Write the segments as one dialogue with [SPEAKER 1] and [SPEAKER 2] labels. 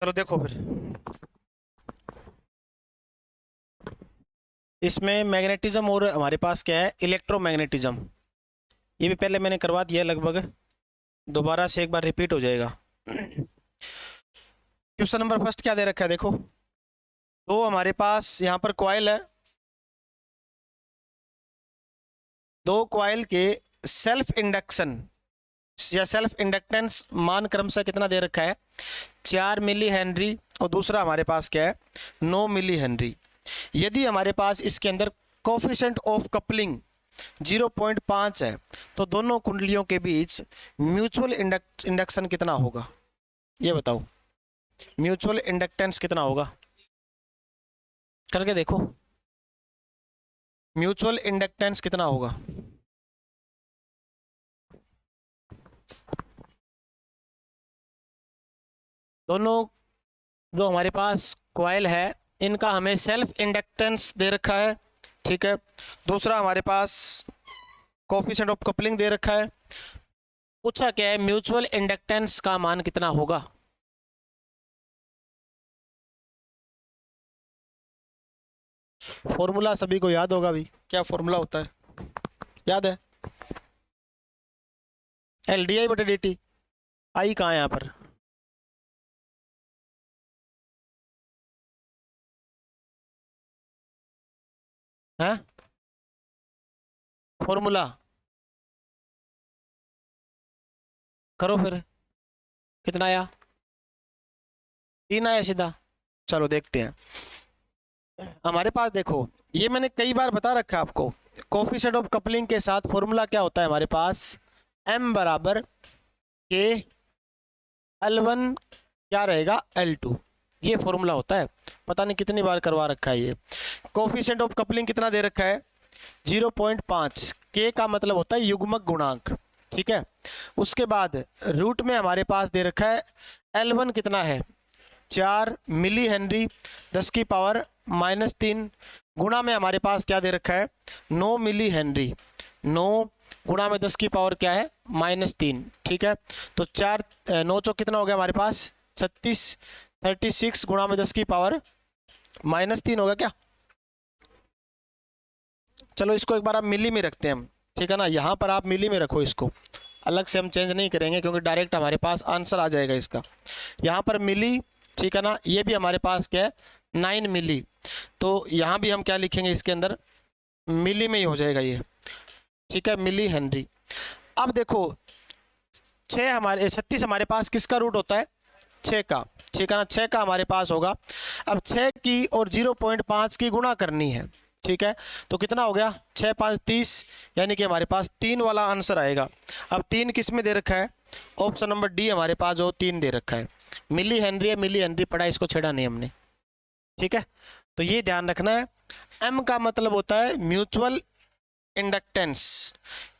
[SPEAKER 1] चलो देखो फिर, इसमें मैग्नेटिज्म और हमारे पास क्या है, इलेक्ट्रोमैग्नेटिज्म। ये भी पहले मैंने करवा दिया लगभग, दोबारा से एक बार रिपीट हो जाएगा। क्वेश्चन नंबर फर्स्ट क्या दे रखा है देखो। तो हमारे पास यहाँ पर कॉइल है, दो कॉइल के सेल्फ इंडक्शन या सेल्फ इंडक्टेंस मान क्रमशः कितना दे रखा है, 4 मिली हेनरी, और दूसरा हमारे पास क्या है, 9 मिली हेनरी। यदि हमारे पास इसके अंदर कोफिशिएंट ऑफ कपलिंग 0.5 है, तो दोनों कुंडलियों के बीच म्यूचुअल इंडक्शन कितना होगा, ये बताओ। म्यूचुअल इंडक्टेंस कितना होगा, करके देखो। म्यूचुअल इंडक्टेंस कितना होगा। दोनों जो हमारे पास कॉइल है, इनका हमें सेल्फ इंडक्टेंस दे रखा है, ठीक है। दूसरा हमारे पास कोफिशिएंट ऑफ कपलिंग दे रखा है। पूछा क्या है, म्यूचुअल इंडक्टेंस का मान कितना होगा। फॉर्मूला सभी को याद होगा भी, क्या फॉर्मूला होता है, याद है, एल डी आई बटे डी टी। आई कहाँ है यहाँ पर, है फॉर्मूला, करो फिर। कितना आया, 3 आया सीधा। चलो देखते हैं। हमारे पास देखो, ये मैंने कई बार बता रखा है आपको, कोफिशिएंट ऑफ कपलिंग के साथ फॉर्मूला क्या होता है हमारे पास, m बराबर के L1 क्या रहेगा L2, ये फॉर्मूला होता है। पता नहीं कितनी बार करवा रखा है ये। कोफिशिएंट ऑफ कपलिंग कितना दे रखा है, 0.5। के का मतलब होता है युग्मक गुणांक, ठीक है। उसके बाद रूट में हमारे पास दे रखा है L1 कितना है, 4 मिली हेनरी 10 की पावर -3, गुणा में हमारे पास क्या दे रखा है, 9 मिली हेनरी। 9 गुणा में 10 की पावर क्या है, -3, ठीक है। तो 4 9 चौक कितना हो गया हमारे पास, 36। 36 गुणा में 10 की पावर -3 होगा क्या। चलो इसको एक बार आप मिली में रखते हैं हम, ठीक है ना। यहाँ पर आप मिली में रखो, इसको अलग से हम चेंज नहीं करेंगे क्योंकि डायरेक्ट हमारे पास आंसर आ जाएगा इसका। यहाँ पर मिली, ठीक है ना। ये भी हमारे पास क्या है, 9 मिली, तो यहाँ भी हम क्या लिखेंगे, इसके अंदर मिली में ही हो जाएगा ये, ठीक है, मिली हेनरी। अब देखो 36 हमारे पास किसका रूट होता है, 6 का, ठीक है ना। 6 का हमारे पास होगा। अब 6 की और 0.5 की गुणा करनी है, ठीक है। तो कितना हो गया, 6 5 30, यानी कि हमारे पास 3 वाला आंसर आएगा। अब 3 किस में दे रखा है, ऑप्शन नंबर डी हमारे पास जो 3 दे रखा है। मिली हेनरी है, मिली हेनरी पढ़ा, इसको छेड़ा नहीं हमने, ठीक है। तो ये ध्यान रखना है। एम का मतलब होता है म्यूचुअल इंडक्टेंस,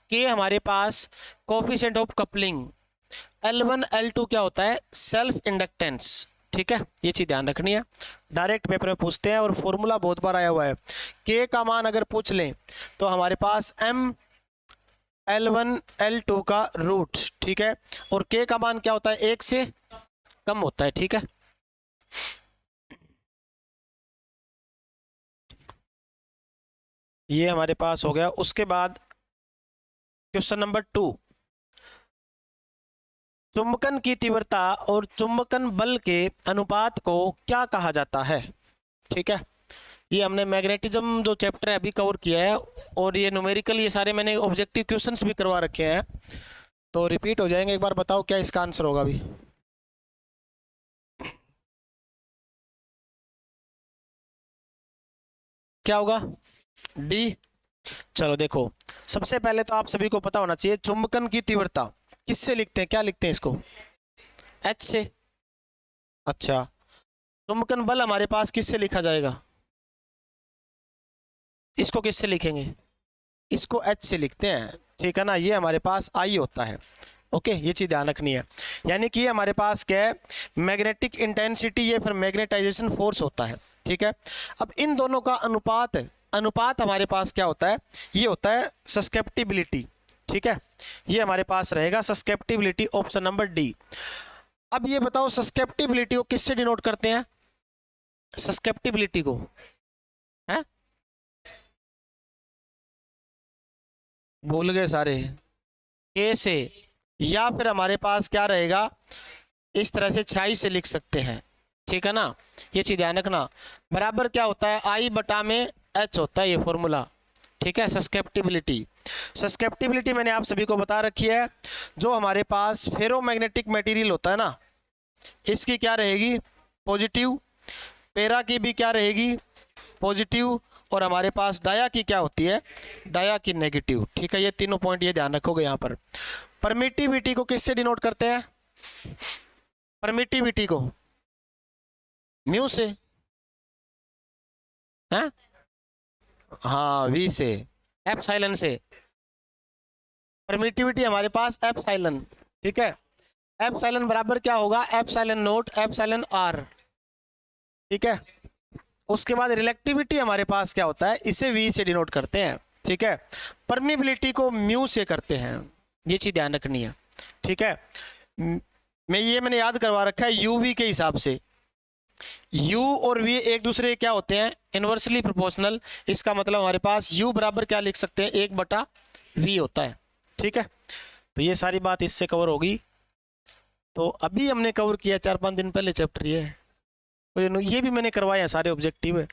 [SPEAKER 1] के हमारे पास coefficient of coupling, L1 L2 क्या होता है, सेल्फ इंडक्टेंस, ठीक है। ये चीज ध्यान रखनी है, डायरेक्ट पेपर में पूछते हैं और फॉर्मूला बहुत बार आया हुआ है। के का मान अगर पूछ लें तो हमारे पास m L1 L2 का रूट, ठीक है, और के का मान क्या होता है, 1 से कम होता है, ठीक है। ये हमारे पास हो गया। उसके बाद क्वेश्चन नंबर 2, चुंबकन की तीव्रता और चुंबकन बल के अनुपात को क्या कहा जाता है, ठीक है। ये हमने मैग्नेटिज्म जो चैप्टर है अभी कवर किया है, और ये न्यूमेरिकल, ये सारे मैंने ऑब्जेक्टिव क्वेश्चंस भी करवा रखे हैं, तो रिपीट हो जाएंगे। एक बार बताओ क्या इसका आंसर होगा अभी, क्या होगा, डी। चलो देखो, सबसे पहले तो आप सभी को पता होना चाहिए चुंबकन की तीव्रता किससे लिखते हैं, क्या लिखते हैं इसको, एच से। अच्छा, चुंबकन बल हमारे पास किससे लिखा जाएगा, इसको किससे लिखेंगे, इसको एच से लिखते हैं, ठीक है ना। ये हमारे पास आई होता है, ओके। ये चीज ध्यान रखनी है, यानी कि ये हमारे पास क्या है, मैग्नेटिक इंटेंसिटी, ये फिर मैग्नेटाइजेशन फोर्स होता है, ठीक है। अब इन दोनों का अनुपात, अनुपात हमारे पास क्या होता है, ये होता है सस्केप्टिबिलिटी, ठीक है। ये हमारे पास रहेगा सस्केप्टिबिलिटी, ऑप्शन नंबर डी। अब ये बताओ सस्केप्टिबिलिटी को किससे डिनोट करते हैं? सस्केप्टिबिलिटी को है, भूल गए सारे, ए से, या फिर हमारे पास क्या रहेगा, इस तरह से 6 से लिख सकते हैं, ठीक है ना। ये चीज ध्यान रखना, बराबर क्या होता है, आई बटा में एच होता है ये फॉर्मूला, ठीक है। सस्केप्टिबिलिटी, सस्केप्टिबिलिटी मैंने आप सभी को बता रखी है, जो हमारे पास फेरोमैग्नेटिक मटेरियल होता है ना, इसकी क्या रहेगी, पॉजिटिव, पेरा की भी क्या रहेगी, पॉजिटिव, और हमारे पास डाया की क्या होती है, डाया की नेगेटिव, ठीक है। ये तीनों पॉइंट ये ध्यान रखोगे यहाँ पर। परमिटिविटी को किससे डिनोट करते हैं, परमिटिविटी को म्यू से, हैं, हाँ वी से, एप्सिलॉन से। परमिटिविटी हमारे पास एप्सिलॉन, ठीक है। एप्सिलॉन बराबर क्या होगा, एप्सिलॉन नोट एप्सिलॉन आर, ठीक है। उसके बाद रिलेक्टिविटी हमारे पास क्या होता है, इसे वी से डिनोट करते हैं, ठीक है। परमिबिलिटी को म्यू से करते हैं, ये चीज ध्यान रखनी है, ठीक है। मैंने याद करवा रखा है यूवी के हिसाब से, u और v एक दूसरे के क्या होते हैं, इनवर्सली प्रोपोर्शनल। इसका मतलब हमारे पास u बराबर क्या लिख सकते हैं, 1/v होता है, ठीक है। तो ये सारी बात इससे कवर होगी। तो अभी हमने कवर किया 4-5 दिन पहले चैप्टर ये, और ये भी मैंने करवाया, सारे ऑब्जेक्टिव है।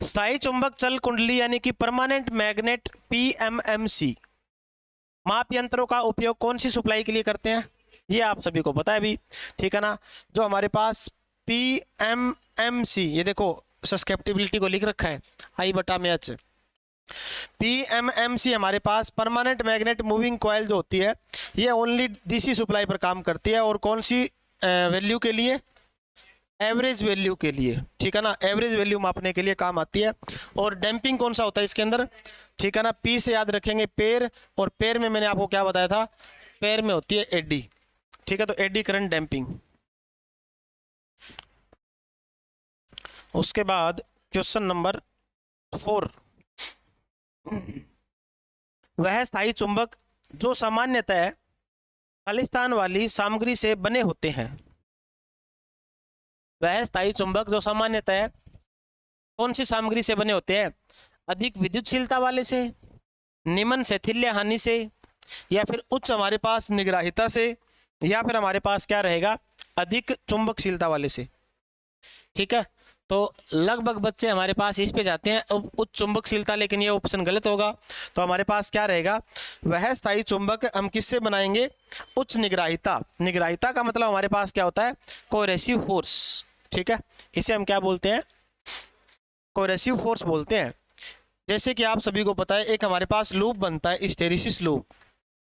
[SPEAKER 1] स्थायी चुंबक चल कुंडली यानी कि परमानेंट मैग्नेट पीएमएमसी माप यंत्रों का उपयोग कौन सी सप्लाई के लिए करते हैं, ये आप सभी को पता है भी, ठीक है ना। जो हमारे पास पीएमएमसी, ये देखो सस्केप्टिबिलिटी को लिख रखा है आई बटा में एच। पीएमएमसी हमारे पास परमानेंट मैग्नेट मूविंग कॉइल जो होती है, ये ओनली डीसी सप्लाई पर काम करती है, और कौन सी वैल्यू के लिए, एवरेज वैल्यू के लिए, ठीक है ना। एवरेज वैल्यू मापने के लिए काम आती है। और डैम्पिंग कौन सा होता है इसके अंदर, ठीक है ना, पी से याद रखेंगे पेर, और पेर में मैंने आपको क्या बताया था, पेर में होती है एडी, ठीक है। तो एडी करंट डैम्पिंग। उसके बाद क्वेश्चन नंबर 4, वह स्थायी चुंबक जो सामान्यतः खालिस्तान वाली सामग्री से बने होते हैं, वह स्थायी चुंबक जो सामान्यतः कौन सी सामग्री से बने होते हैं, अधिक विद्युतशीलता वाले से, निम्न शैथिल्य हानि से, या फिर उच्च हमारे पास निग्राहिता से, या फिर हमारे पास क्या रहेगा, अधिक चुंबकशीलता वाले से, ठीक है। तो लगभग बच्चे हमारे पास इस पे जाते हैं उच्च चुंबकशीलता, लेकिन ये ऑप्शन गलत होगा। तो हमारे पास क्या रहेगा, वह स्थायी चुंबक हम किससे बनाएंगे, उच्च निग्राहिता। निग्राहिता का मतलब हमारे पास क्या होता है, कोरेसिव फोर्स, ठीक है। इसे हम क्या बोलते हैं, कोरेसिव फोर्स बोलते हैं। जैसे कि आप सभी को पता है, एक हमारे पास लूप बनता है हिस्टैरिसीस लूप,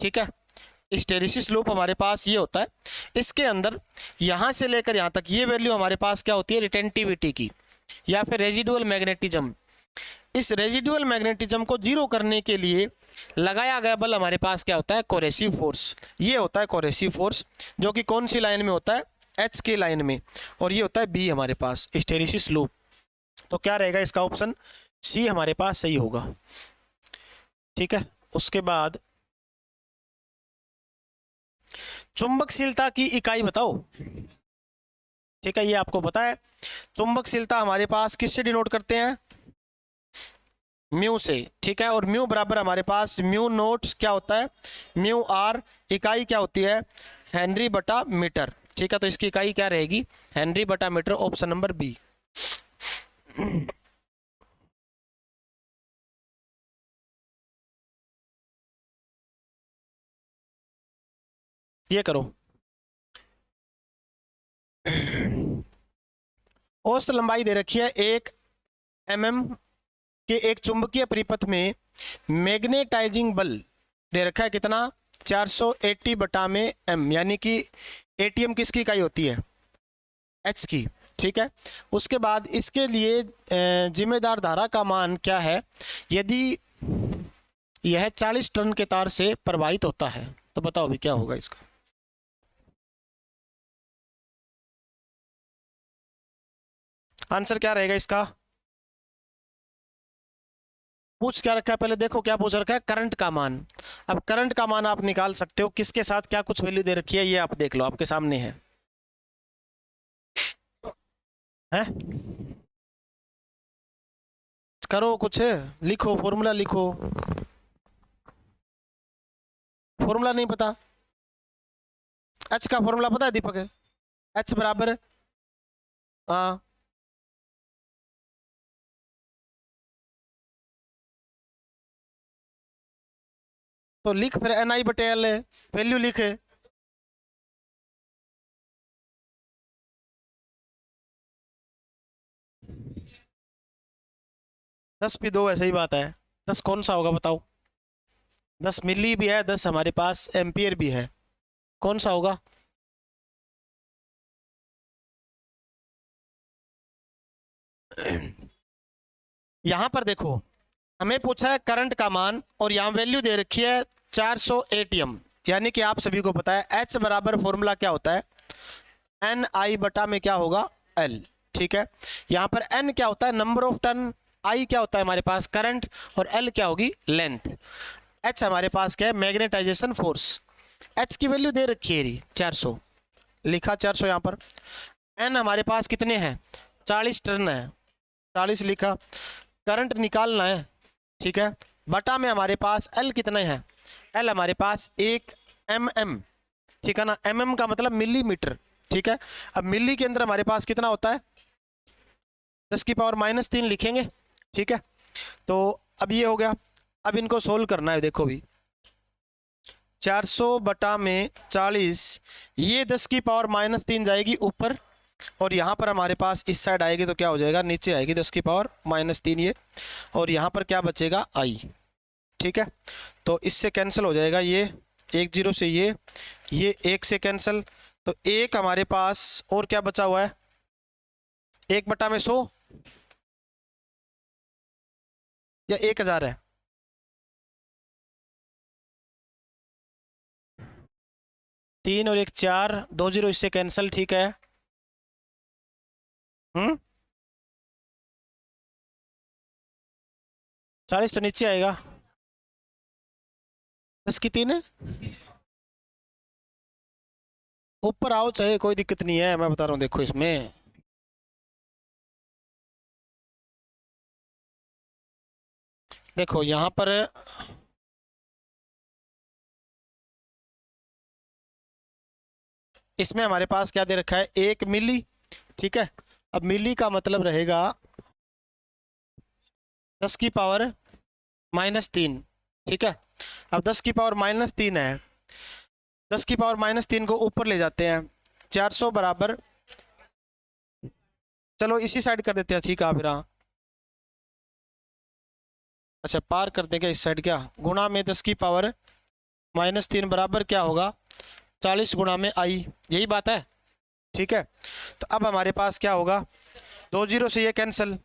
[SPEAKER 1] ठीक है। हिस्टैरिसीस लूप हमारे पास ये होता है, इसके अंदर यहाँ से लेकर यहाँ तक ये वैल्यू हमारे पास क्या होती है, रिटेंटिविटी की, या फिर रेजिडुअल मैग्नेटिज्म। इस रेजिडुअल मैग्नेटिज्म को जीरो करने के लिए लगाया गया बल हमारे पास क्या होता है, कोरेसिव फोर्स। ये होता है कोरेसिव फोर्स, जो कि कौन सी लाइन में होता है, एच के लाइन में, और ये होता है बी हमारे पास हिस्टैरिसीस लूप। तो क्या रहेगा इसका ऑप्शन सी हमारे पास सही होगा, ठीक है। उसके बाद चुंबकशीलता की इकाई बताओ, ठीक है। ये आपको पता है चुंबकशीलता हमारे पास किससे डिनोट करते हैं, म्यू से, ठीक है। और म्यू बराबर हमारे पास म्यू नोट क्या होता है, म्यू आर, इकाई क्या होती है, हेनरी बटा मीटर, ठीक है। तो इसकी इकाई क्या रहेगी, हेनरी बटा मीटर, ऑप्शन नंबर बी। ये करो, औसत लंबाई दे रखी है 1 mm के एक चुंबकीय परिपथ में मैग्नेटाइजिंग बल दे रखा है कितना, 480 बटा में m, यानी कि एटीएम किसकी इकाई होती है, h की, ठीक है। उसके बाद इसके लिए जिम्मेदार धारा का मान क्या है, यदि यह 40 टन के तार से प्रवाहित होता है, तो बताओ अभी क्या होगा इसका। आंसर क्या रहेगा इसका, पूछ क्या रखा है, पहले देखो क्या पूछ रखा है, करंट का मान। अब करंट का मान आप निकाल सकते हो, किसके साथ क्या कुछ वैल्यू दे रखी है, ये आप देख लो, आपके सामने है। हैं? करो कुछ, लिखो फॉर्मूला लिखो। फॉर्मूला नहीं पता? एच का फॉर्मूला पता है दीपक? एच बराबर, हाँ, तो लिख फिर एन आई बटे एल, वैल्यू लिखे। 10 भी 2 है, सही बात है। 10 कौन सा होगा बताओ? 10 मिली भी है, 10 हमारे पास एम्पियर भी है, कौन सा होगा? यहां पर देखो, हमें पूछा है करंट का मान और यहाँ वैल्यू दे रखी है 400 एटीएम, यानी कि आप सभी को पता है एच बराबर फॉर्मूला क्या होता है, एन आई बटा में क्या होगा, एल। ठीक है, यहाँ पर एन क्या होता है, नंबर ऑफ टर्न, आई क्या होता है हमारे पास करंट, और एल क्या होगी, लेंथ। एच हमारे पास क्या है, मैग्नेटाइजेशन फोर्स। एच की वैल्यू दे रखी है 400, लिखा 400 यहाँ पर। एन हमारे पास कितने हैं, 40 टर्न है, 40 लिखा। करंट निकालना है, ठीक है, बटा में हमारे पास एल कितने हैं, एल हमारे पास 1 mm, ठीक है ना, mm का मतलब मिलीमीटर। ठीक है, अब मिली के अंदर हमारे पास कितना होता है, 10⁻³ लिखेंगे। ठीक है, तो अब ये हो गया। अब इनको सोल्व करना है, देखो भी 400 बटा में 40, ये 10⁻³ जाएगी ऊपर, और यहाँ पर हमारे पास इस साइड आएगी तो क्या हो जाएगा, नीचे आएगी 10⁻³ ये, और यहाँ पर क्या बचेगा, आई। ठीक है, तो इससे कैंसिल हो जाएगा ये, 1 0 से ये 1 से कैंसिल, तो एक हमारे पास और क्या बचा हुआ है, 1/100 या 1000 है, तीन और एक 4, 2 0 इससे कैंसिल। ठीक है, 40 तो नीचे आएगा, 10 की 3 है, ऊपर आओ चाहे, कोई दिक्कत नहीं है, मैं बता रहा हूँ, देखो इसमें देखो यहाँ पर इसमें हमारे पास क्या दे रखा है, 1 मिली। ठीक है, अब मिली का मतलब रहेगा 10⁻³ ठीक है, अब 10⁻³ है, 10⁻³ को ऊपर ले जाते हैं, 400 बराबर, चलो इसी साइड कर देते हैं, ठीक है फिर, हाँ, अच्छा पार कर देंगे इस साइड, क्या गुणा में 10⁻³ बराबर क्या होगा, 40 गुणा में आई, यही बात है। ठीक है, तो अब हमारे पास क्या होगा, 2 0 से ये कैंसिल।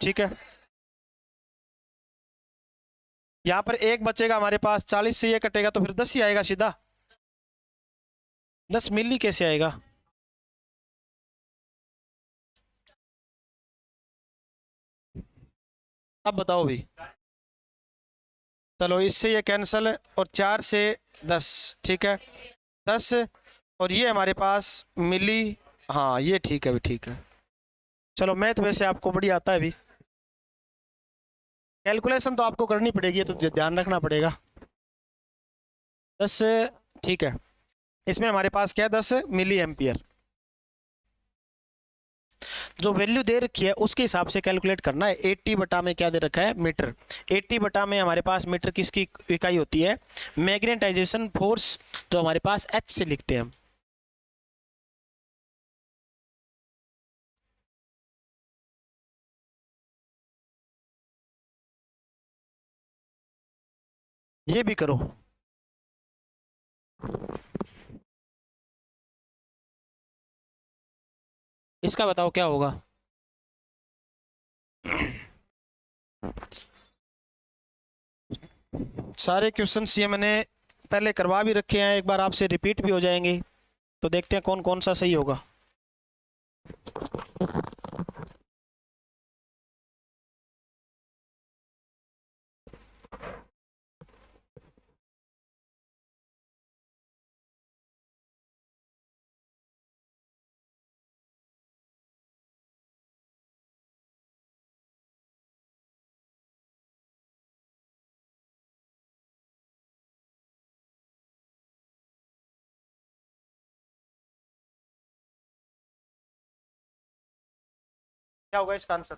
[SPEAKER 1] ठीक है, यहाँ पर एक बचेगा हमारे पास, 40 से ये कटेगा तो फिर 10 ही आएगा सीधा, 10 मिली कैसे आएगा, अब बताओ भी। चलो इससे ये कैंसिल, और 4 से 10, ठीक है, 10, और ये हमारे पास मिली, हाँ ये ठीक है भी, ठीक है। चलो मैथ वैसे आपको बड़ी आता है भी, कैलकुलेशन तो आपको करनी पड़ेगी, ये तो ध्यान रखना पड़ेगा। 10, ठीक है, इसमें हमारे पास क्या है, 10 मिली एम्पियर, जो वैल्यू दे रखी है उसके हिसाब से कैलकुलेट करना है। 80 बटा में क्या दे रखा है, मीटर, 80 बटा में हमारे पास मीटर किसकी इकाई होती है, मैग्नेटाइजेशन फोर्स, जो हमारे पास एच से लिखते हैं हम। ये भी करो, इसका बताओ क्या होगा। सारे क्वेश्चंस ये मैंने पहले करवा भी रखे हैं, एक बार आपसे रिपीट भी हो जाएंगे, तो देखते हैं कौन कौन सा सही होगा। क्या होगा इसका आंसर?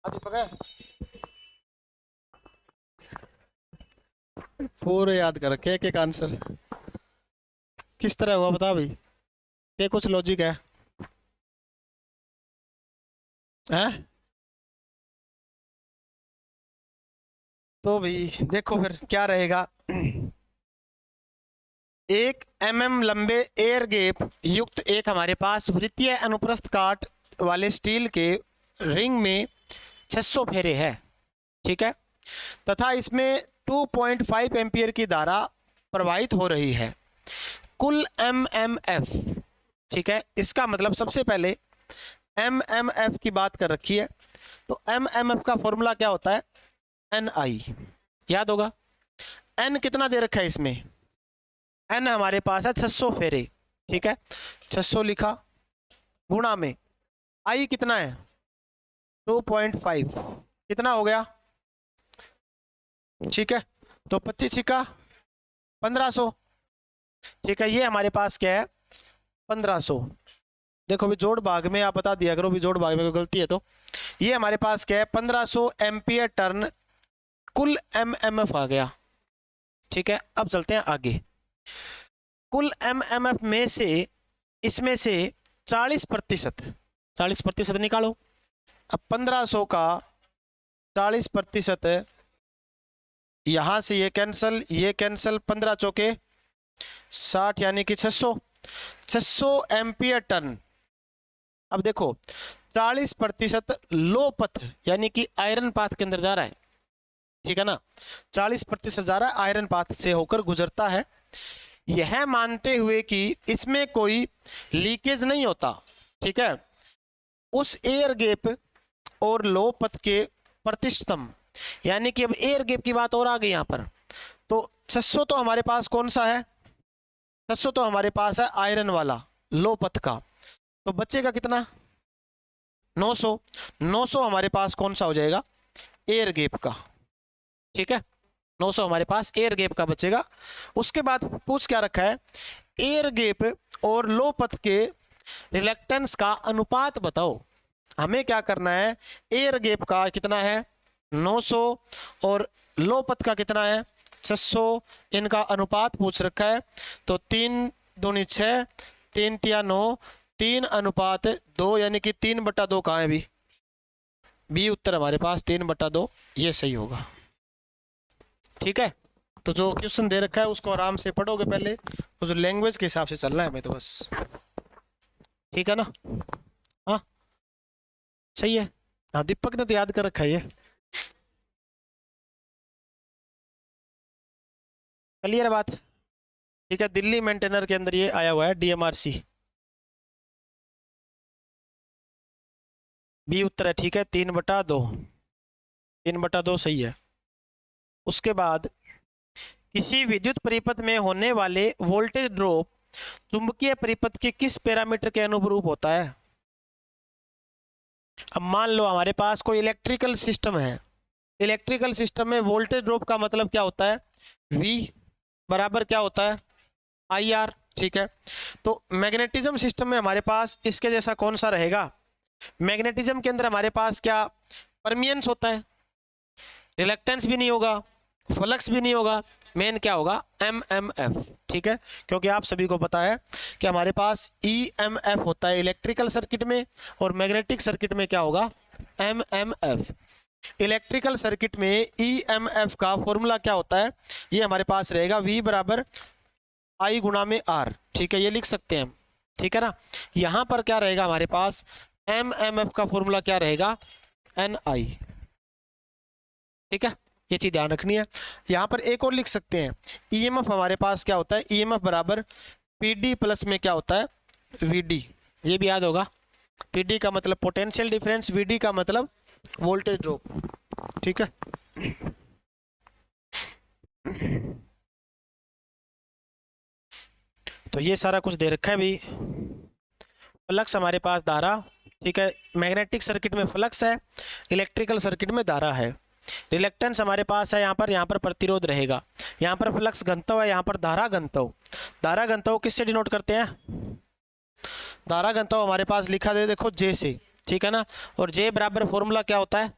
[SPEAKER 1] दीपक है पूरे याद कर रखे एक एक आंसर। किस तरह हुआ बता भाई, ये कुछ लॉजिक है हैं? तो भाई देखो फिर क्या रहेगा। 1 mm लंबे एयर गैप युक्त एक हमारे पास वृत्तीय अनुप्रस्थ काट वाले स्टील के रिंग में 600 फेरे हैं, ठीक है, तथा इसमें 2.5 एम्पियर की धारा प्रवाहित हो रही है। कुल MMF, ठीक है, इसका मतलब सबसे पहले MMF की बात कर रखी है, तो MMF का फॉर्मूला क्या होता है? NI, याद होगा। N कितना दे रखा है इसमें? N हमारे पास है 600 फेरे, ठीक है, 600 लिखा, गुणा में I कितना है? 2.5, कितना हो गया? ठीक है, तो 25 छिका 1500, ठीक है, ये हमारे पास क्या है? 1500। देखो भी जोड़ भाग में आप बता दिया करो भी, जोड़ भाग में कोई गलती है तो। ये हमारे पास क्या है? 1500 एम्पियर टर्न कुल MMF आ गया, ठीक है। अब चलते हैं आगे। कुल MMF में से इसमें से 40%, 40% निकालो। अब 1500 का 40%, यहां से ये कैंसल, ये कैंसल, 15 चौके 60 यानी कि 600 एम्पियर टर्न। अब देखो 40% लो पथ यानी कि आयरन पाथ के अंदर जा रहा है, ठीक है ना, 40% जा रहा है आयरन पाथ से होकर गुजरता है, यह मानते हुए कि इसमें कोई लीकेज नहीं होता, ठीक है। उस एयर गैप और लो पथ के प्रतिशतम, यानी कि अब एयर गैप की बात और आ गई यहां पर, तो 600 तो हमारे पास कौन सा है? 600 तो हमारे पास है आयरन वाला लो पथ का, तो बचेगा कितना? 900। 900 हमारे पास कौन सा हो जाएगा? एयर गैप का, ठीक है, 900 हमारे पास एयर गैप का बचेगा। उसके बाद पूछ क्या रखा है? एयर गैप और लो पथ के रिलक्टेंस का अनुपात बताओ। हमें क्या करना है? एयर गैप का कितना है? 900 और लो पथ का कितना है? 600, इनका अनुपात पूछ रखा है, तो 3 दूनी 6, 3 तिया 9, 3:2, यानी कि 3/2 कहाँ है? बी उत्तर हमारे पास 3/2, ये सही होगा, ठीक है। तो जो क्वेश्चन दे रखा है उसको आराम से पढ़ोगे पहले, उस लैंग्वेज के हिसाब से चलना है हमें तो बस, ठीक है ना? हाँ सही है। हाँ दीपक ने तो याद कर रखा है ये, क्लियर है बात, ठीक है। दिल्ली मेंटेनर के अंदर ये आया हुआ है DMRC, बी उत्तर है, ठीक है, 3/2, 3/2 सही है। उसके बाद किसी विद्युत परिपथ में होने वाले वोल्टेज ड्रॉप चुंबकीय परिपथ के किस पैरामीटर के अनुरूप होता है? अब मान लो हमारे पास कोई इलेक्ट्रिकल सिस्टम है, इलेक्ट्रिकल सिस्टम में वोल्टेज ड्रॉप का मतलब क्या होता है? V बराबर क्या होता है? IR, ठीक है। तो मैग्नेटिज्म सिस्टम में हमारे पास इसके जैसा कौन सा रहेगा? मैग्नेटिज्म के अंदर हमारे पास क्या परमियंस होता है, रिलक्टेंस भी नहीं होगा, फ्लक्स भी नहीं होगा, मेन क्या होगा? MMF, ठीक है। क्योंकि आप सभी को पता है कि हमारे पास EMF होता है इलेक्ट्रिकल सर्किट में, और मैग्नेटिक सर्किट में क्या होगा? MMF। इलेक्ट्रिकल सर्किट में EMF का फॉर्मूला क्या होता है? ये हमारे पास रहेगा V बराबर I गुणा में R, ठीक है, ये लिख सकते हैं हम, ठीक है ना। यहां पर क्या रहेगा हमारे पास? MMF का फॉर्मूला क्या रहेगा? NI, ठीक है, ये चीज ध्यान रखनी है। यहां पर एक और लिख सकते हैं, EMF हमारे पास क्या होता है? EMF बराबर PD प्लस में क्या होता है? VD, ये भी याद होगा। PD का मतलब पोटेंशियल डिफरेंस, VD का मतलब वोल्टेज ड्रॉप, ठीक है। तो ये सारा कुछ दे रखा है भाई। फ्लक्स हमारे पास धारा ठीक है, मैग्नेटिक सर्किट में फ्लक्स है, इलेक्ट्रिकल सर्किट में धारा है। रिलेक्टेंस हमारे पास है यहाँ पर प्रतिरोध रहेगा, यहाँ पर फ्लक्स घनत्व है, यहाँ पर धारा घनत्व। धारा घनत्व किससे डिनोट करते हैं? धारा घनत्व हमारे पास लिखा दे देखो जे से, ठीक है ना। और जे बराबर फॉर्मूला क्या होता है?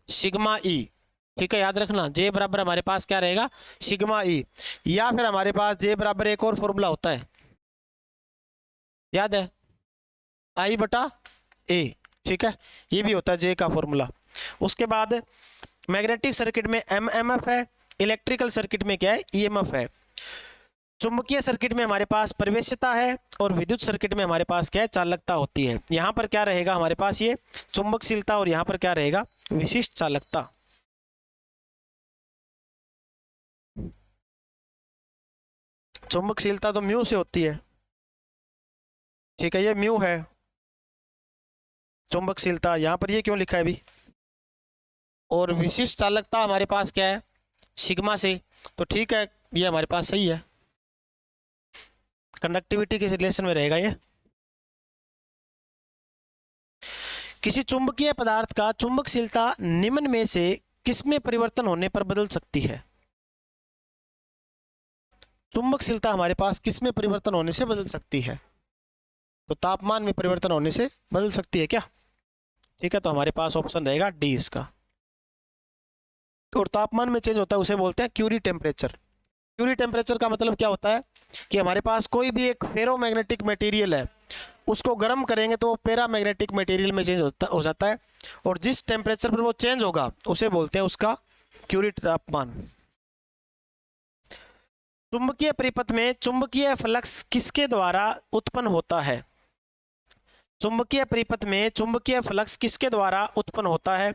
[SPEAKER 1] सिग्मा ई, ठीक है, याद रखना। जे बराबर हमारे पास क्या रहेगा? सिग्मा ई। या फिर हमारे पास जे बराबर एक और फॉर्मूला होता है, याद है, आई बटा ए, ठीक है, ये भी होता है जे का फॉर्मूला। उसके बाद मैग्नेटिक सर्किट में एमएमएफ है, इलेक्ट्रिकल सर्किट में क्या है? ईएमएफ है। चुंबकीय सर्किट में हमारे पास प्रवेश्यता है और विद्युत सर्किट में हमारे पास क्या है? चालकता होती है। यहाँ पर क्या रहेगा हमारे पास? ये चुंबकशीलता, और यहाँ पर क्या रहेगा? विशिष्ट चालकता। चुंबकशीलता तो म्यू से होती है, ठीक है, ये म्यू है चुंबकशीलता, यहाँ पर ये क्यों लिखा है अभी? और विशिष्ट चालकता हमारे पास क्या है? सिग्मा से। तो ठीक है, ये हमारे पास सही है, कंडक्टिविटी के रिलेशन में रहेगा ये। किसी चुंबकीय पदार्थ का चुंबकशीलता निम्न में से किसमें परिवर्तन होने पर बदल सकती है? चुंबकशीलता हमारे पास किसमें परिवर्तन होने से बदल सकती है? तो तापमान में परिवर्तन होने से बदल सकती है क्या? ठीक है, तो हमारे पास ऑप्शन रहेगा डी इसका। और तापमान में चेंज होता है उसे बोलते हैं क्यूरी टेम्परेचर। क्यूरी टेम्परेचर का मतलब क्या होता है कि हमारे पास कोई भी एक फेरोमैग्नेटिक मटेरियल है, उसको गर्म करेंगे तो वो पैरामैग्नेटिक मटेरियल में चेंज हो जाता है, और जिस टेम्परेचर पर वो चेंज होगा उसे बोलते हैं उसका क्यूरी तापमान। चुंबकीय परिपथ में चुंबकीय फ्लक्स किसके द्वारा उत्पन्न होता है? चुंबकीय परिपथ में चुंबकीय फ्लक्स किसके द्वारा उत्पन्न होता है?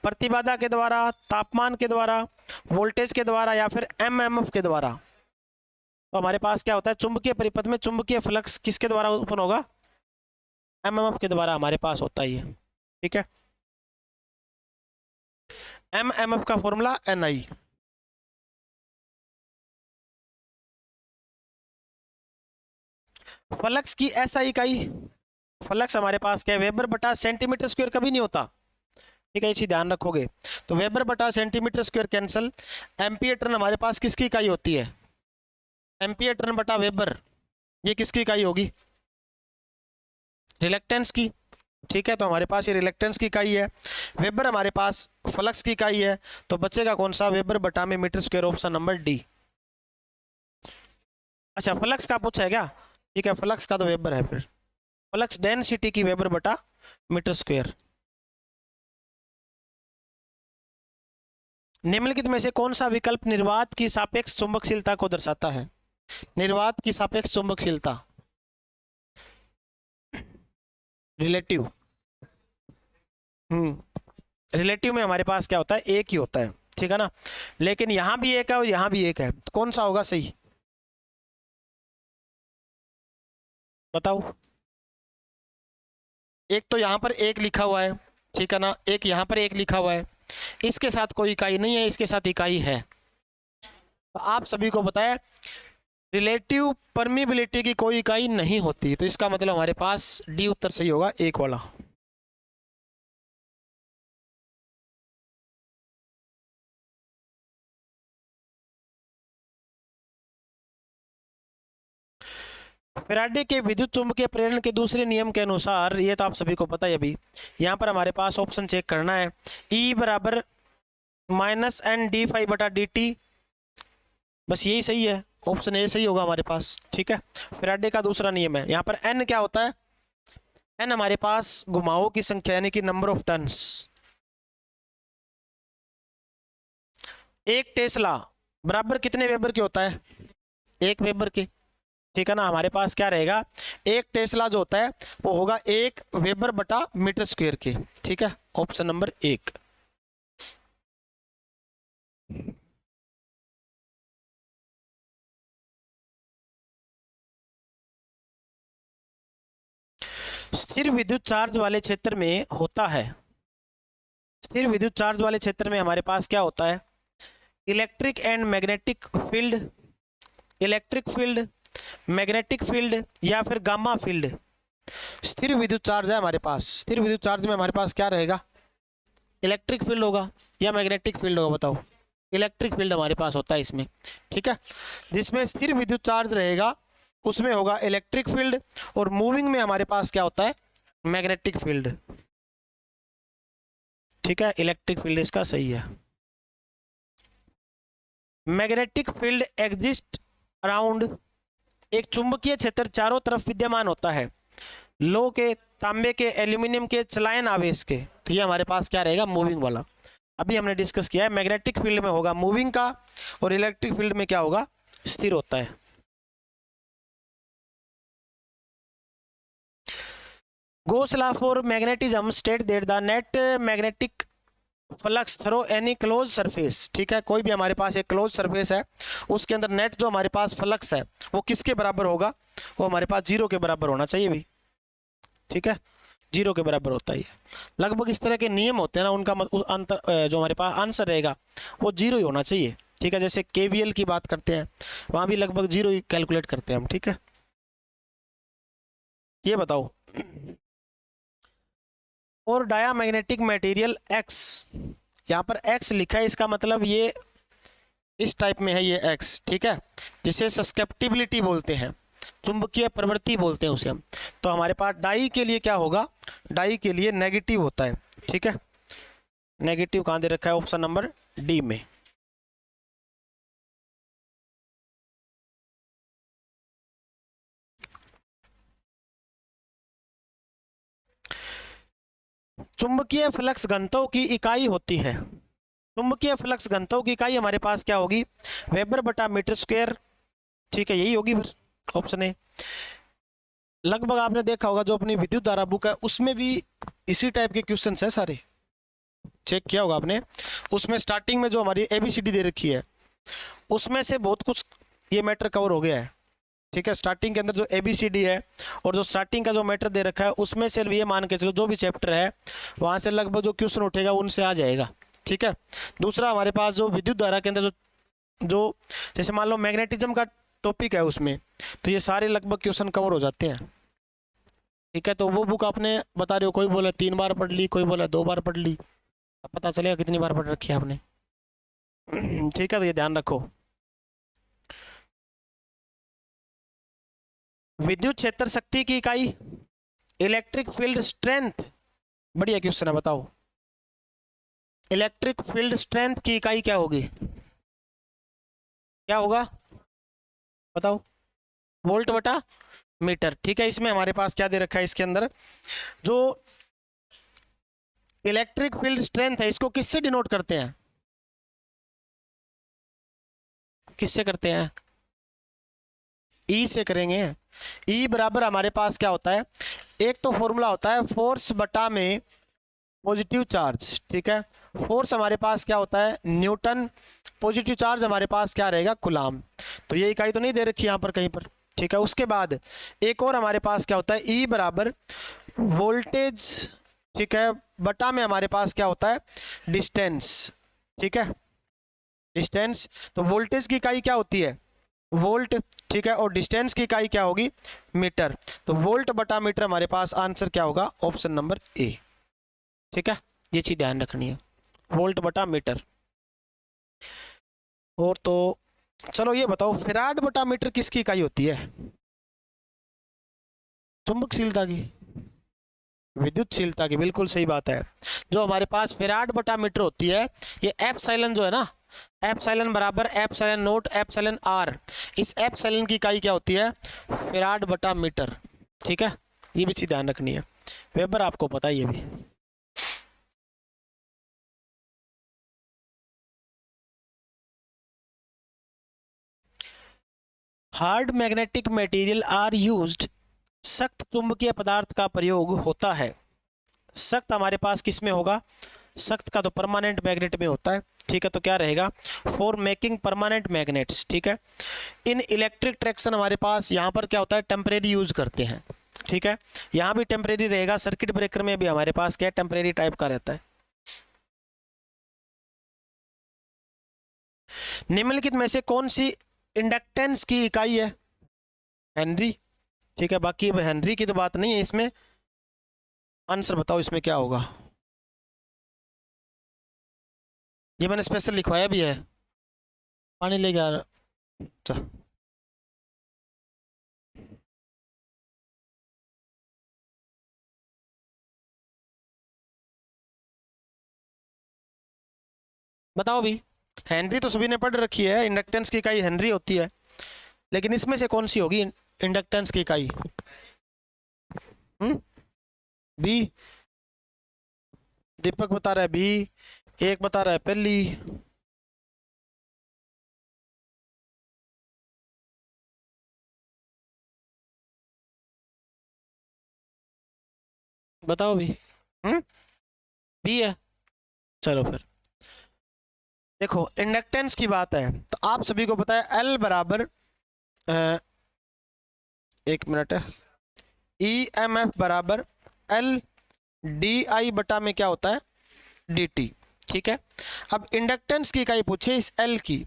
[SPEAKER 1] प्रतिबाधा के द्वारा, तापमान के द्वारा, वोल्टेज के द्वारा, या फिर एमएमएफ के द्वारा? तो हमारे पास क्या होता है? चुंबकीय परिपथ में चुंबकीय फ्लक्स किसके द्वारा उत्पन्न होगा? एमएमएफ के द्वारा हमारे पास होता ही है, ठीक है। एमएमएफ का फॉर्मूला एनआई। फ्लक्स की एसआई इकाई, फ्लक्स हमारे पास क्या है? वेबर बटा सेंटीमीटर स्क्वायर कभी नहीं होता, ठीक है, इसी ध्यान रखोगे। तो वेबर बटा centimetre square cancel. Ampere turn हमारे पास किसकी इकाई होती है? एम्पियर टर्न बटा वेबर, ये किसकी इकाई होगी? रिलेक्टेंस की, ठीक है, तो हमारे पास ये रिलेक्टेंस की इकाई है। वेबर हमारे पास फ्लक्स की इकाई है, तो बचेगा कौन सा? वेबर बटा में meter square, option number D. अच्छा, फ्लक्स का पूछा है क्या? ठीक है, फ्लक्स का तो वेबर है, फिर फ्लक्स डेंसिटी की वेबर बटा मीटर स्क्वायर। निम्नलिखित में से कौन सा विकल्प निर्वात की सापेक्ष चुंबकशीलता को दर्शाता है? निर्वात की सापेक्ष चुंबकशीलता, रिलेटिव। रिलेटिव में हमारे पास क्या होता है? एक ही होता है, ठीक है ना, लेकिन यहां भी एक है और यहां भी एक है, तो कौन सा होगा सही? बताओ। एक तो यहां पर एक लिखा हुआ है, ठीक है ना, एक यहां पर एक लिखा हुआ है, इसके साथ कोई इकाई नहीं है, इसके साथ इकाई है। तो आप सभी को पता है रिलेटिव परमिबिलिटी की कोई इकाई नहीं होती, तो इसका मतलब हमारे पास डी उत्तर सही होगा, एक वाला। फैराडे के विद्युत चुंबकीय प्रेरण के दूसरे नियम के अनुसार, ये तो आप सभी को पता है, अभी यहाँ पर हमारे पास ऑप्शन चेक करना है। E बराबर माइनस एन डी फाई बटा डी टी, बस यही सही है, ऑप्शन ए सही होगा हमारे पास, ठीक है। फैराडे का दूसरा नियम है, यहाँ पर एन क्या होता है? एन हमारे पास घुमावों की संख्या, यानी कि नंबर ऑफ टर्न्स। एक टेस्ला बराबर कितने वेबर के होता है? एक वेबर के, ठीक है ना। हमारे पास क्या रहेगा? एक टेस्ला जो होता है वो होगा एक वेबर बटा मीटर स्क्वायर के, ठीक है, ऑप्शन नंबर एक। स्थिर विद्युत चार्ज वाले क्षेत्र में होता है, स्थिर विद्युत चार्ज वाले क्षेत्र में हमारे पास क्या होता है? Electric and magnetic field, electric field, magnetic field, या फिर गामा फील्ड। स्थिर विद्युत चार्ज है हमारे पास, स्थिर विद्युत चार्ज में हमारे पास क्या रहेगा, इलेक्ट्रिक फील्ड होगा या मैग्नेटिक फील्ड होगा, बताओ। इलेक्ट्रिक फील्ड हमारे पास होता है इसमें, ठीक है। जिसमें स्थिर विद्युत चार्ज रहेगा उसमें होगा इलेक्ट्रिक फील्ड, और मूविंग में हमारे पास क्या होता है, मैग्नेटिक फील्ड, ठीक है। इलेक्ट्रिक फील्ड इसका सही है। मैग्नेटिक फील्ड एग्जिस्ट अराउंड, एक चुंबकीय क्षेत्र चारों तरफ विद्यमान होता है, लोह के, तांबे के, एल्यूमिनियम के, चलायन आवेश के। तो ये हमारे पास क्या रहेगा, मूविंग वाला। अभी हमने डिस्कस किया है मैग्नेटिक फील्ड में होगा मूविंग का, और इलेक्ट्रिक फील्ड में क्या होगा, स्थिर होता है। Gauss law for magnetism state that the net magnetic flux throw any close surface, ठीक है। कोई भी हमारे पास एक क्लोज सरफेस है, उसके अंदर नेट जो हमारे पास फ्लक्स है वो किसके बराबर होगा, वो हमारे पास 0 के बराबर होना चाहिए भी, ठीक है। 0 के बराबर होता है। लगभग इस तरह के नियम होते हैं ना, उनका अंतर जो हमारे पास आंसर रहेगा वो 0 ही होना चाहिए, ठीक है। जैसे KVL की बात करते हैं वहाँ भी लगभग 0 ही कैलकुलेट करते हैं हम, ठीक है। ये बताओ, और डायामैग्नेटिक मटेरियल X, यहाँ पर X लिखा है, इसका मतलब ये इस टाइप में है ये X, ठीक है, जिसे सस्केप्टिबिलिटी बोलते हैं, चुंबकीय प्रवृत्ति बोलते हैं उसे हम। तो हमारे पास डाई के लिए क्या होगा, डाई के लिए नेगेटिव होता है, ठीक है। नेगेटिव कहाँ दे रखा है, ऑप्शन नंबर डी में। चुंबकीय फ्लक्स घनत्व की इकाई होती है, चुंबकीय फ्लक्स घनत्व की इकाई हमारे पास क्या होगी, वेबर बटा मीटर स्क्वायर, ठीक है, यही होगी फिर ऑप्शन ए। लगभग आपने देखा होगा जो अपनी विद्युत धारा बुक है उसमें भी इसी टाइप के क्वेश्चन है सारे, चेक किया होगा आपने। उसमें स्टार्टिंग में जो हमारी ABCD दे रखी है उसमें से बहुत कुछ ये मैटर कवर हो गया है, ठीक है। स्टार्टिंग के अंदर जो ABCD है और जो स्टार्टिंग का जो मैटर दे रखा है उसमें से ये मान के चलो जो भी चैप्टर है वहाँ से लगभग जो क्वेश्चन उठेगा उनसे आ जाएगा, ठीक है। दूसरा हमारे पास जो विद्युत धारा के अंदर जो जैसे मान लो मैग्नेटिज्म का टॉपिक है उसमें, तो ये सारे लगभग क्वेश्चन कवर हो जाते हैं, ठीक है। तो वो बुक आपने बता रहे हो, कोई बोला 3 बार पढ़ ली, कोई बोला 2 बार पढ़ ली, अब पता चलेगा कितनी बार पढ़ रखी है आपने, ठीक है। तो ये ध्यान रखो। विद्युत क्षेत्र शक्ति की इकाई, इलेक्ट्रिक फील्ड स्ट्रेंथ, बढ़िया क्वेश्चन है, बताओ इलेक्ट्रिक फील्ड स्ट्रेंथ की इकाई क्या होगी, क्या होगा बताओ, वोल्ट बटा मीटर, ठीक है। इसमें हमारे पास क्या दे रखा है, इसके अंदर जो इलेक्ट्रिक फील्ड स्ट्रेंथ है इसको किससे डिनोट करते हैं, किससे करते हैं, ई से करेंगे। ई बराबर हमारे पास क्या होता है, एक तो फॉर्मूला होता है फोर्स बटा में पॉजिटिव चार्ज, ठीक है। फोर्स हमारे पास क्या होता है, न्यूटन, पॉजिटिव चार्ज हमारे पास क्या रहेगा, कूलाम। तो ये इकाई तो नहीं दे रखी यहाँ पर कहीं पर, ठीक है। उसके बाद एक और हमारे पास क्या होता है, ई बराबर वोल्टेज, ठीक है, बटा में हमारे पास क्या होता है, डिस्टेंस, ठीक है, डिस्टेंस। तो वोल्टेज की इकाई क्या होती है, वोल्ट, ठीक है, और डिस्टेंस की इकाई क्या होगी, मीटर। तो वोल्ट बटा मीटर हमारे पास आंसर क्या होगा, ऑप्शन नंबर ए, ठीक है। ये चीज ध्यान रखनी है, वोल्ट बटा मीटर। और तो चलो ये बताओ फैराड बटा मीटर किसकी इकाई होती है, चुंबकशीलता की, विद्युतशीलता की, बिल्कुल सही बात है। जो हमारे पास फैराड बटा मीटर होती है, ये एप्सिलॉन जो है ना, एप्सिलॉन बराबर एप्सिलॉन नोट एप्सिलॉन आर, इस एप्सिलॉन की इकाई क्या होती है, फैराड बटा मीटर, ठीक है। ये भी चीज ध्यान रखनी है, वेबर आपको पता है ये भी। Hard magnetic material are used, सख्त चुंबकीय पदार्थ का प्रयोग होता है। सख्त हमारे पास किस में होगा, सख्त का तो परमानेंट मैग्नेट में होता है, ठीक है। तो क्या रहेगा, फॉर मेकिंग परमानेंट मैग्नेट्स, ठीक है। इन इलेक्ट्रिक ट्रैक्शन हमारे पास यहाँ पर क्या होता है, टेम्परेरी यूज करते हैं, ठीक है। यहाँ भी टेम्परेरी रहेगा, सर्किट ब्रेकर में भी हमारे पास क्या टेम्परेरी टाइप का रहता है। निम्नलिखित में से कौन सी इंडक्टेंस की इकाई है, हेनरी, ठीक है। बाकी हेनरी की तो बात नहीं है इसमें, आंसर बताओ इसमें क्या होगा। ये मैंने स्पेशल लिखवाया भी है। पानी ले गया। अच्छा, बताओ भी। हेनरी तो सभी ने पढ़ रखी है, इंडक्टेंस की इकाई हेनरी होती है, लेकिन इसमें से कौन सी होगी इंडक्टेंस की इकाई? बी। दीपक बता रहा है बी, एक बता रहा है पहली। बताओ भी। बी है। चलो फिर देखो, इंडक्टेंस की बात है तो आप सभी को पता है एल बराबर एक मिनट है, ई एम एफ बराबर एल डी आई बटा में क्या होता है, डी टी। ठीक है, अब इंडक्टेंस की इकाई पूछे इस एल की,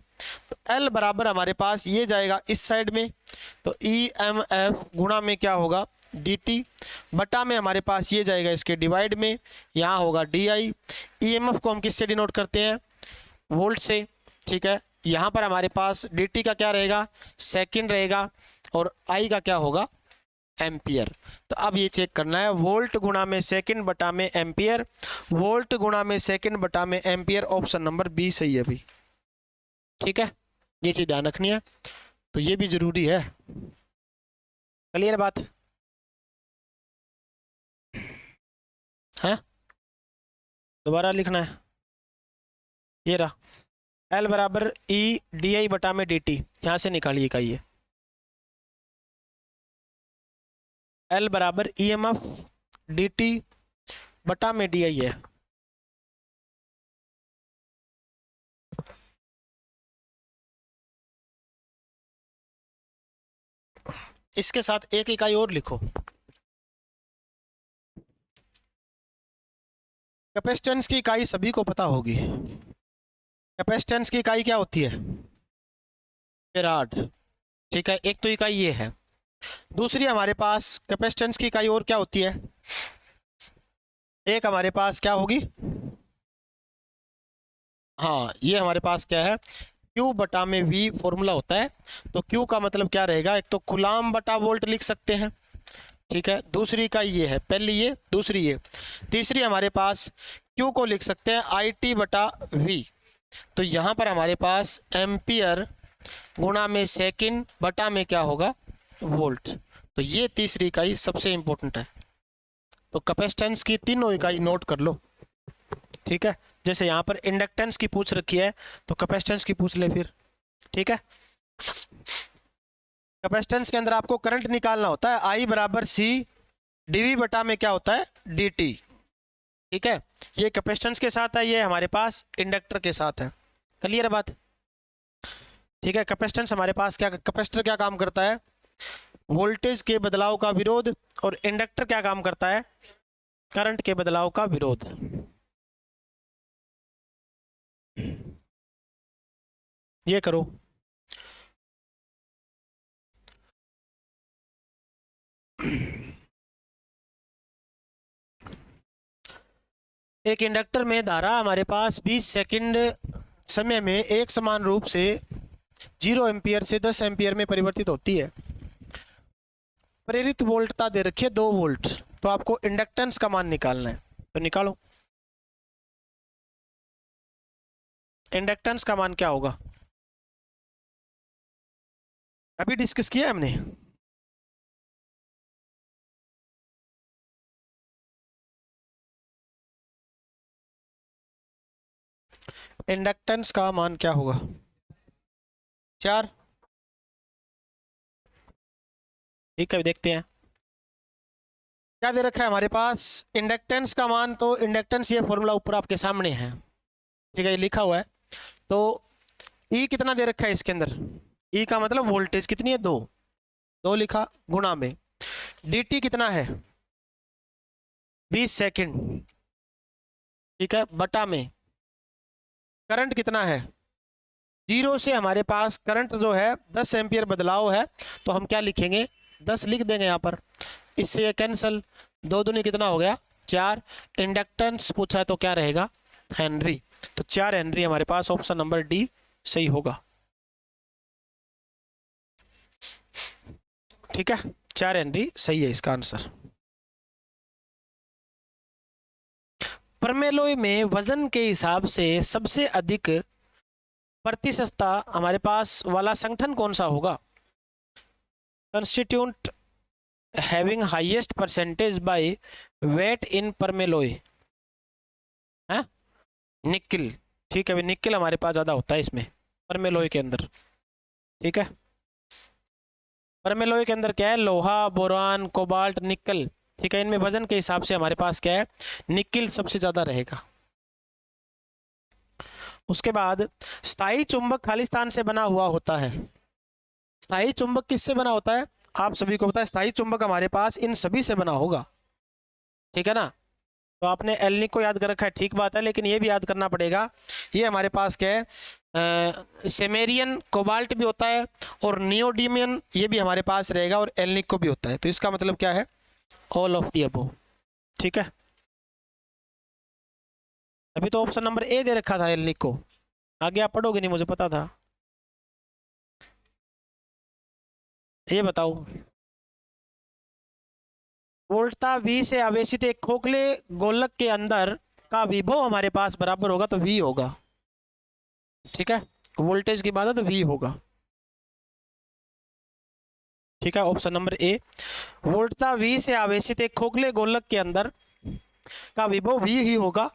[SPEAKER 1] तो एल बराबर हमारे पास ये जाएगा इस साइड में, तो ई एम एफ गुणा में क्या होगा, डी टी, बटा में हमारे पास ये जाएगा इसके डिवाइड में, यहाँ होगा D I. E M F को हम किससे डिनोट करते हैं, वोल्ट से। ठीक है, यहाँ पर हमारे पास डी टी का क्या रहेगा, सेकंड रहेगा, और आई का क्या होगा, एम्पियर। तो अब ये चेक करना है, वोल्ट गुणा में सेकंड बटा में एम्पियर, वोल्ट गुणा में सेकंड बटा में एम्पियर, ऑप्शन नंबर बी सही है अभी। ठीक है, ये चीज ध्यान रखनी है, तो ये भी जरूरी है। क्लियर बात है? दोबारा लिखना है, ये रहा एल बराबर ई डी आई बटा में डी टी, यहाँ से निकालिए का ये एल बराबर E M F D T बटा में डी आई है। इसके साथ एक इकाई और लिखो, कैपेसिटेंस की इकाई सभी को पता होगी। कैपेसिटेंस की इकाई क्या होती है, फेराड। ठीक है, एक तो इकाई ये है, दूसरी हमारे पास कैपेसिटेंस की इकाई और क्या होती है, एक हमारे पास क्या होगी, हाँ ये हमारे पास क्या है, Q बटा में V फॉर्मूला होता है। तो Q का मतलब क्या रहेगा, एक तो कुलाम बटा वोल्ट लिख सकते हैं। ठीक है, दूसरी का ये है, पहली ये, दूसरी ये, तीसरी हमारे पास Q को लिख सकते हैं IT बटा V। तो यहाँ पर हमारे पास एम्पियर गुणा में सेकंड बटा में क्या होगा, वोल्ट। तो ये तीसरी इकाई सबसे इंपॉर्टेंट है। तो कैपेसिटेंस की तीनों इकाई नोट कर लो। ठीक है, जैसे यहाँ पर इंडक्टेंस की पूछ रखी है तो कैपेसिटेंस की पूछ ले फिर। ठीक है, कैपेसिटेंस के अंदर आपको करंट निकालना होता है, आई बराबर सी डीवी बटा में क्या होता है, डी टी। ठीक है, ये कैपेसिटेंस के साथ है, ये हमारे पास इंडक्टर के साथ है। क्लियर बात? ठीक है, कैपेसिटेंस हमारे पास क्या, कैपेसिटर क्या काम करता है, वोल्टेज के बदलाव का विरोध, और इंडक्टर क्या काम करता है, करंट के बदलाव का विरोध। ये करो, एक इंडक्टर में धारा हमारे पास 20 सेकंड समय में एक समान रूप से 0 एम्पियर से 10 एम्पियर में परिवर्तित होती है। प्रेरित वोल्टता दे रखी है 2 वोल्ट, तो आपको इंडक्टेंस का मान निकालना है, तो निकालो। इंडक्टेंस का मान क्या होगा, अभी डिस्कस किया हमने। इंडक्टेंस का मान क्या होगा, 4। ठीक है, देखते हैं क्या दे रखा है हमारे पास इंडक्टेंस का मान। तो इंडक्टेंस ये फॉर्मूला ऊपर आपके सामने है। ठीक है, ये लिखा हुआ है। तो ई कितना दे रखा है इसके अंदर, ई का मतलब वोल्टेज कितनी है, 2 लिखा, गुणा में dt कितना है 20 सेकंड। ठीक है, बटा में करंट कितना है, 0 से हमारे पास करंट जो है 10 एम्पियर बदलाव है, तो हम क्या लिखेंगे, 10 लिख देंगे यहाँ पर। इससे ये कैंसल, 2 दूनी कितना हो गया 4, इंडक्टेंस पूछा है तो क्या रहेगा, हेनरी। तो 4 हेनरी हमारे पास ऑप्शन नंबर डी सही होगा। ठीक है, 4 हेनरी सही है इसका आंसर। परमेलोय में वजन के हिसाब से सबसे अधिक प्रतिशतता हमारे पास वाला संगठन कौन सा होगा? Constituent having highest percentage by weight in permalloy है निकिल। ठीक है, निकिल हमारे पास ज्यादा होता है इसमें परमेलोय के अंदर। ठीक है, परमेलोय के अंदर क्या है, लोहा, बोरान, कोबाल्ट, निकल। ठीक है, इनमें वजन के हिसाब से हमारे पास क्या है, निकिल सबसे ज्यादा रहेगा। उसके बाद स्थायी चुंबक खालिस्तान से बना हुआ होता है। स्थायी चुंबक किससे बना होता है? आप सभी को पता है, स्थायी चुंबक हमारे पास इन सभी से बना होगा। ठीक है ना, तो आपने एल्निक को याद कर रखा है, ठीक बात है, लेकिन ये भी याद करना पड़ेगा, ये हमारे पास क्या है, सेमेरियन कोबाल्ट भी होता है और नियोडिमियम ये भी हमारे पास रहेगा और एल्निक को भी होता है। तो इसका मतलब क्या है, ऑल ऑफ दी अबव। ठीक है, अभी तो ऑप्शन नंबर ए दे रखा था एल्निक को, आगे आप पढ़ोगे नहीं मुझे पता था। ये बताओ, वोल्टा V से आवेशित एक खोखले गोलक के अंदर का विभव हमारे पास बराबर होगा तो V होगा। ठीक है, वोल्टेज की बात है तो V होगा। ठीक है, ऑप्शन नंबर ए, वोल्टा V से आवेशित एक खोखले गोलक के अंदर का विभव V ही होगा।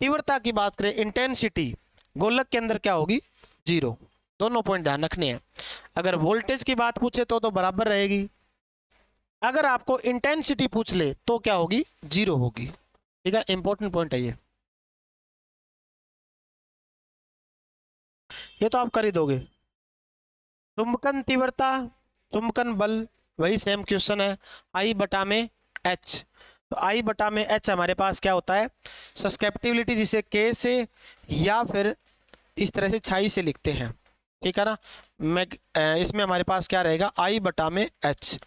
[SPEAKER 1] तीव्रता की बात करें, इंटेंसिटी, गोलक के अंदर क्या होगी, 0। दोनों पॉइंट ध्यान रखने हैं। अगर वोल्टेज की बात पूछे तो बराबर रहेगी, अगर आपको इंटेंसिटी पूछ ले तो क्या होगी, 0 होगी। ठीक है, इंपॉर्टेंट पॉइंट है ये तो आप कर ही दोगे। चुंबकन तीव्रता, चुंबकन बल, वही सेम क्वेश्चन है, आई बटा में एच। तो आई बटा में एच हमारे पास क्या होता है, सस्केप्टिबिलिटी, जिसे के से या फिर इस तरह से छाई से लिखते हैं। ठीक है ना, इसमें हमारे पास क्या रहेगा, आई बटा में एच।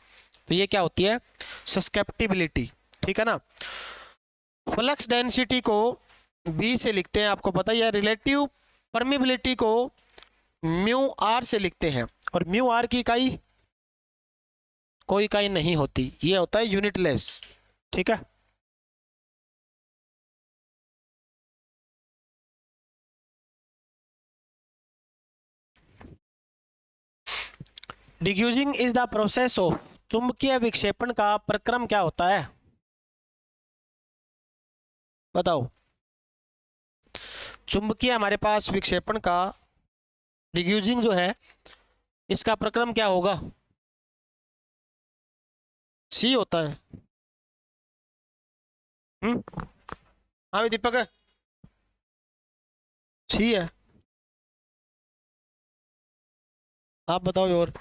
[SPEAKER 1] तो ये क्या होती है, सस्केप्टिबिलिटी। ठीक है ना, फ्लक्स डेंसिटी को बी से लिखते हैं, आपको पता ही है। रिलेटिव परमिबिलिटी को म्यू आर से लिखते हैं, और म्यू आर की इकाई कोई इकाई नहीं होती, ये होता है यूनिटलेस। ठीक है, diffusing is the process of, चुंबकीय विक्षेपण का प्रक्रम क्या होता है, बताओ। चुंबकीय हमारे पास विक्षेपण का डिफ्यूजिंग जो है, इसका प्रक्रम क्या होगा, सी होता है। हाँ भी दीपक है, सी है। आप बताओ और।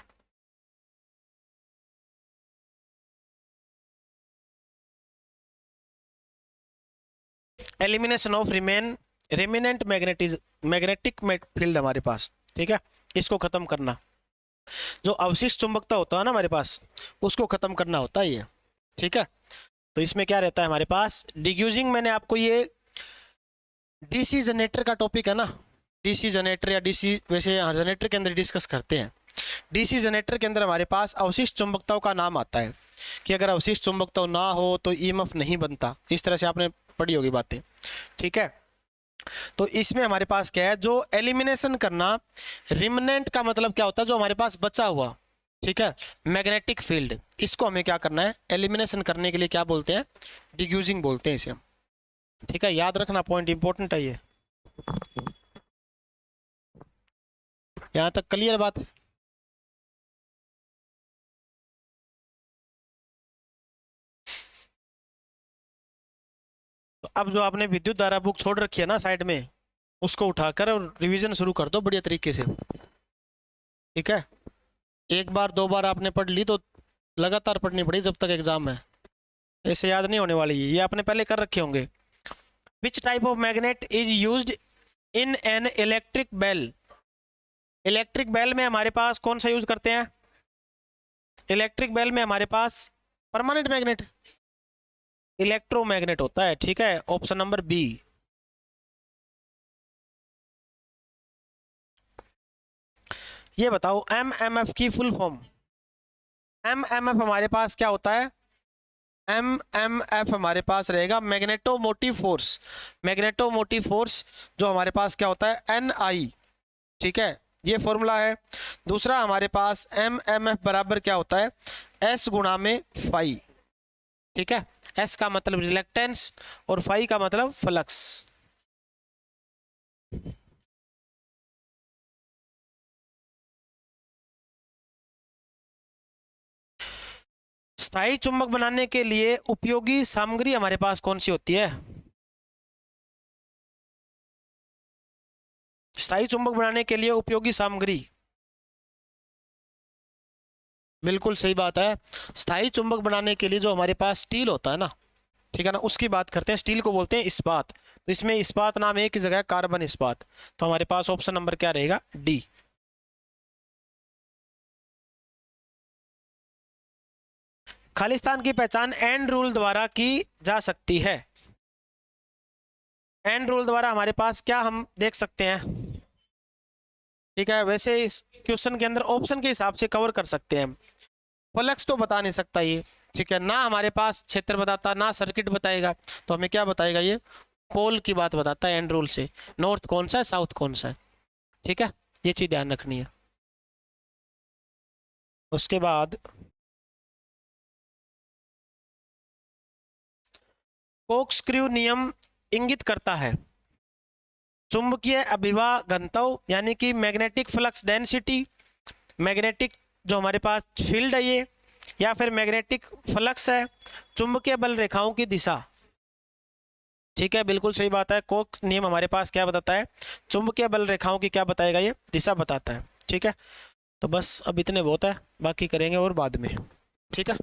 [SPEAKER 1] Elimination of remnant magnetic field हमारे पास। ठीक है, इसको खत्म करना, जो अवशिष्ट चुंबकता होता है ना हमारे पास, उसको खत्म करना होता है ये। ठीक है, तो इसमें क्या रहता है हमारे पास, डिफ्यूजिंग, मैंने आपको ये डीसी जनरेटर का टॉपिक है ना, डीसी जनरेटर या डीसी, वैसे जनरेटर के अंदर डिस्कस करते हैं। डीसी जनरेटर के अंदर हमारे पास अवशिष्ट चुंबकताओं का नाम आता है, कि अगर अवशिष्ट चुंबकता ना हो तो ईएमएफ नहीं बनता, इस तरह से आपने पढ़ी होगी बातें। ठीक है, तो इसमें हमारे पास क्या है, जो एलिमिनेशन करना, रिमनेंट का मतलब क्या होता है, जो हमारे पास बचा हुआ। ठीक है, मैग्नेटिक फील्ड, इसको हमें क्या करना है, एलिमिनेशन करने के लिए क्या बोलते हैं, डिफ्यूजिंग बोलते हैं इसे हम। ठीक है, याद रखना, पॉइंट इंपॉर्टेंट है ये। यहां तक क्लियर बात। तो अब जो आपने विद्युत धारा बुक छोड़ रखी है ना साइड में, उसको उठाकर और रिवीजन शुरू कर दो बढ़िया तरीके से। ठीक है, एक बार दो बार आपने पढ़ ली तो लगातार पढ़नी पड़ेगी जब तक एग्जाम है, ऐसे याद नहीं होने वाली, ये आपने पहले कर रखे होंगे। Which type of magnet is used in an electric bell, electric bell में हमारे पास कौन सा यूज करते हैं, इलेक्ट्रिक बेल में हमारे पास परमानेंट मैग्नेट। इलेक्ट्रोमैग्नेट होता है, ठीक है, ऑप्शन नंबर बी। ये बताओ एमएमएफ की फुल फॉर्म। एमएमएफ हमारे पास क्या होता है? एमएमएफ हमारे पास रहेगा मैग्नेटोमोटिव फोर्स। मैग्नेटोमोटिव फोर्स जो हमारे पास क्या होता है? एन आई, ठीक है, ये फॉर्मूला है। दूसरा हमारे पास एमएमएफ बराबर क्या होता है? एस गुणा में फाई, ठीक है। एस का मतलब रिलक्टेंस और फाई का मतलब फ्लक्स। स्थायी चुंबक बनाने के लिए उपयोगी सामग्री हमारे पास कौन सी होती है? स्थायी चुंबक बनाने के लिए उपयोगी सामग्री, बिल्कुल सही बात है। स्थायी चुंबक बनाने के लिए जो हमारे पास स्टील होता है ना, ठीक है ना, उसकी बात करते हैं। स्टील को बोलते हैं इस्पात। तो इसमें इस्पात नाम एक ही जगह है, कार्बन इस्पात। तो हमारे पास ऑप्शन नंबर क्या रहेगा? डी। खालिस्तान की पहचान एंड रूल द्वारा की जा सकती है। एंड रूल द्वारा हमारे पास क्या हम देख सकते हैं, ठीक है। वैसे इस क्वेश्चन के अंदर ऑप्शन के हिसाब से कवर कर सकते हैं। फ्लक्स तो बता नहीं सकता ये, ठीक है, ना हमारे पास क्षेत्र बताता, ना सर्किट बताएगा। तो हमें क्या बताएगा? ये पोल की बात बताता है एंड रूल से, नॉर्थ कौन सा है, साउथ कौन सा है, ठीक है, ये चीज ध्यान रखनी है। उसके बाद कोक्स्क्रू नियम इंगित करता है चुंबकीय अभिवाह घनत्व, यानी कि मैग्नेटिक फ्लक्स डेंसिटी, मैग्नेटिक जो हमारे पास फील्ड है ये, या फिर मैग्नेटिक फ्लक्स है, चुंबकीय बल रेखाओं की दिशा, ठीक है, बिल्कुल सही बात है। कोक नियम हमारे पास क्या बताता है? चुंबकीय बल रेखाओं की क्या बताएगा? ये दिशा बताता है, ठीक है। तो बस अब इतने बहुत है, बाकी करेंगे और बाद में, ठीक है।